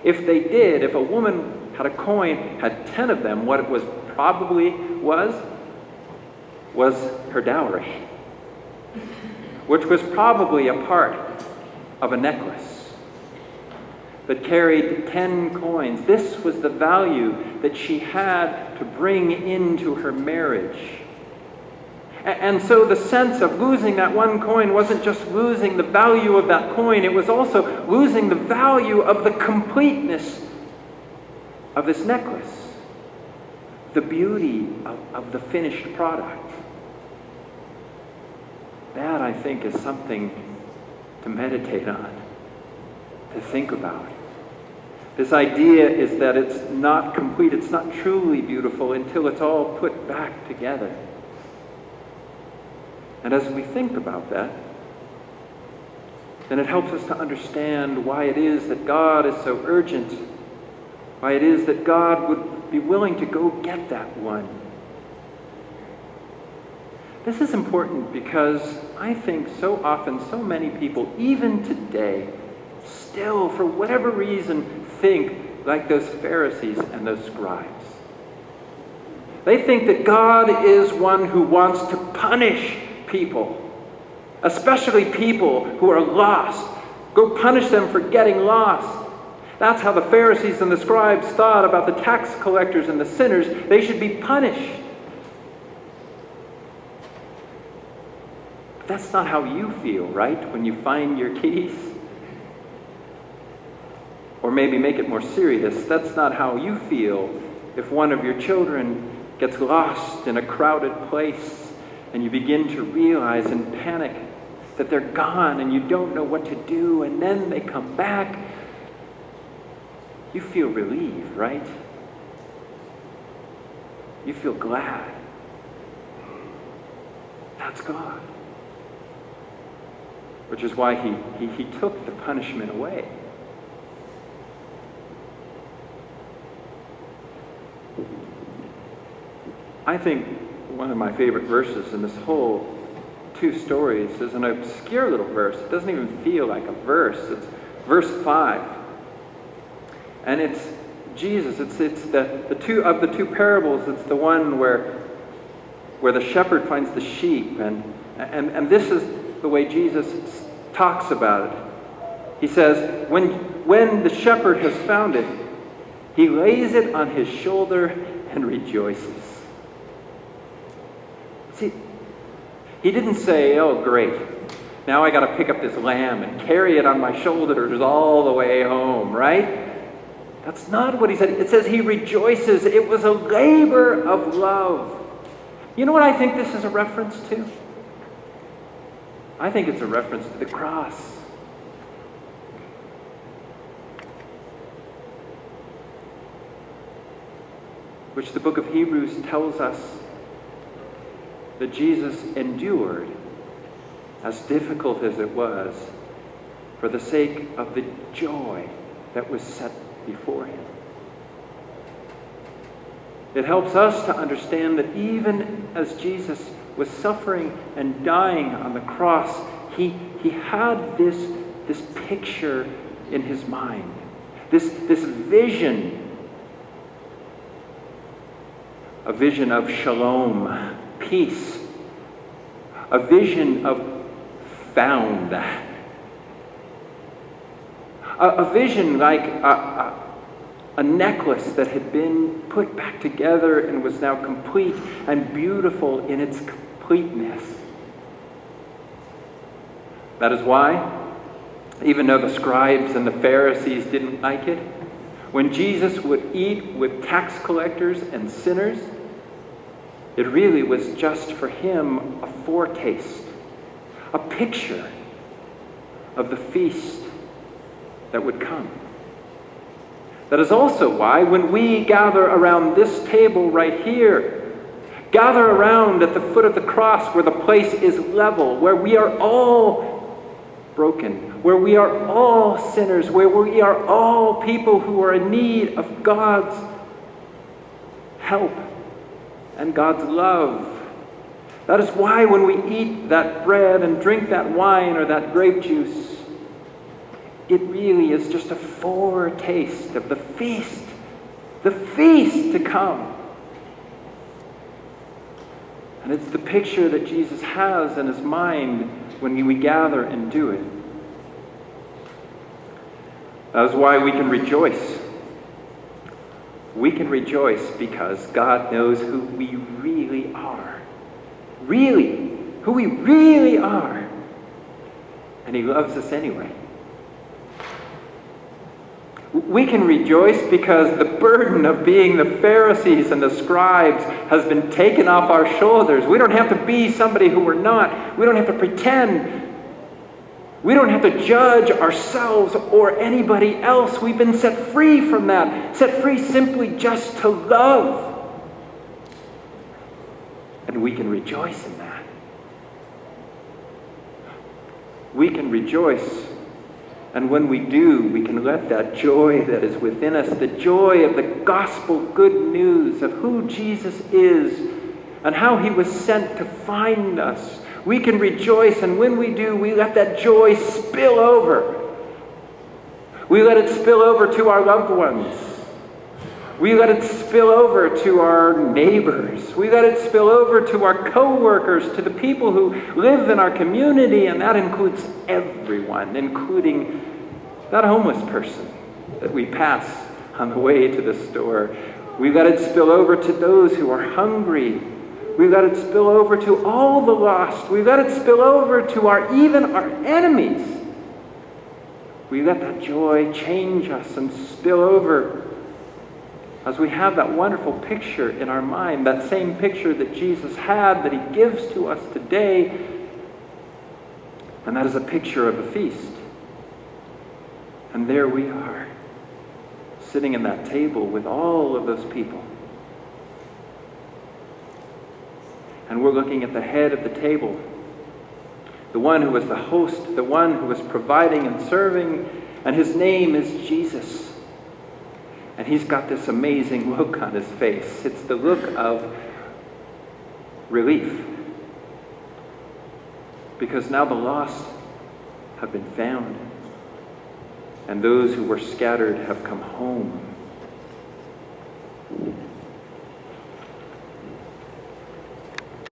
If they did, if a woman had a coin, had 10 of them, what it was probably was her dowry, which was probably a part of a necklace that carried 10 coins. This was the value that she had to bring into her marriage. And so the sense of losing that one coin wasn't just losing the value of that coin, it was also losing the value of the completeness of this necklace, the beauty of the finished product. That, I think, is something to meditate on, to think about. This idea is that it's not complete, it's not truly beautiful until it's all put back together. And as we think about that, then it helps us to understand why it is that God is so urgent, why it is that God would be willing to go get that one. This is important because I think so often, so many people, even today, still, for whatever reason, think like those Pharisees and those scribes. They think that God is one who wants to punish people, especially people who are lost. Go punish them for getting lost. That's how the Pharisees and the scribes thought about the tax collectors and the sinners. They should be punished. But that's not how you feel, right, when you find your keys? Or maybe make it more serious, that's not how you feel if one of your children gets lost in a crowded place and you begin to realize and panic that they're gone and you don't know what to do, and then they come back. You feel relieved, right? You feel glad. That's God. Which is why he took the punishment away. I think one of my favorite verses in this whole two stories is an obscure little verse. It doesn't even feel like a verse. It's verse 5. And it's Jesus. It's the two parables. It's the one where the shepherd finds the sheep. And this is the way Jesus talks about it. He says, when the shepherd has found it, he lays it on his shoulder and rejoices. See, he didn't say, oh great, now I got to pick up this lamb and carry it on my shoulders all the way home, right? That's not what he said. It says he rejoices. It was a labor of love. You know what I think this is a reference to? I think it's a reference to the cross. Which the book of Hebrews tells us that Jesus endured, as difficult as it was, for the sake of the joy that was set before him. It helps us to understand that even as Jesus was suffering and dying on the cross, he had this picture in his mind, this vision, a vision of shalom, peace, a vision of found, a vision like a necklace that had been put back together and was now complete and beautiful in its completeness. That is why, even though the scribes and the Pharisees didn't like it, when Jesus would eat with tax collectors and sinners, it really was just for him a foretaste, a picture of the feast that would come. That is also why when we gather around this table right here, gather around at the foot of the cross where the place is level, where we are all broken, where we are all sinners, where we are all people who are in need of God's help and God's love. That is why when we eat that bread and drink that wine or that grape juice, it really is just a foretaste of the feast to come. And it's the picture that Jesus has in his mind when we gather and do it. That is why we can rejoice. We can rejoice because God knows who we really are. Really, who we really are. And he loves us anyway. We can rejoice because the burden of being the Pharisees and the scribes has been taken off our shoulders. We don't have to be somebody who we're not. We don't have to pretend. We don't have to judge ourselves or anybody else. We've been set free from that. Set free simply just to love. And we can rejoice in that. We can rejoice. And when we do, we can let that joy that is within us, the joy of the gospel good news of who Jesus is and how he was sent to find us, we can rejoice. And when we do, we let that joy spill over. We let it spill over to our loved ones. We let it spill over to our neighbors. We let it spill over to our co-workers, to the people who live in our community, and that includes everyone, including that homeless person that we pass on the way to the store. We let it spill over to those who are hungry. We let it spill over to all the lost. We let it spill over to even our enemies. We let that joy change us and spill over as we have that wonderful picture in our mind, that same picture that Jesus had, that he gives to us today. And that is a picture of a feast. And there we are, sitting in that table with all of those people. And we're looking at the head of the table, the one who was the host, the one who was providing and serving, and his name is Jesus. And he's got this amazing look on his face. It's the look of relief. Because now the lost have been found. And those who were scattered have come home.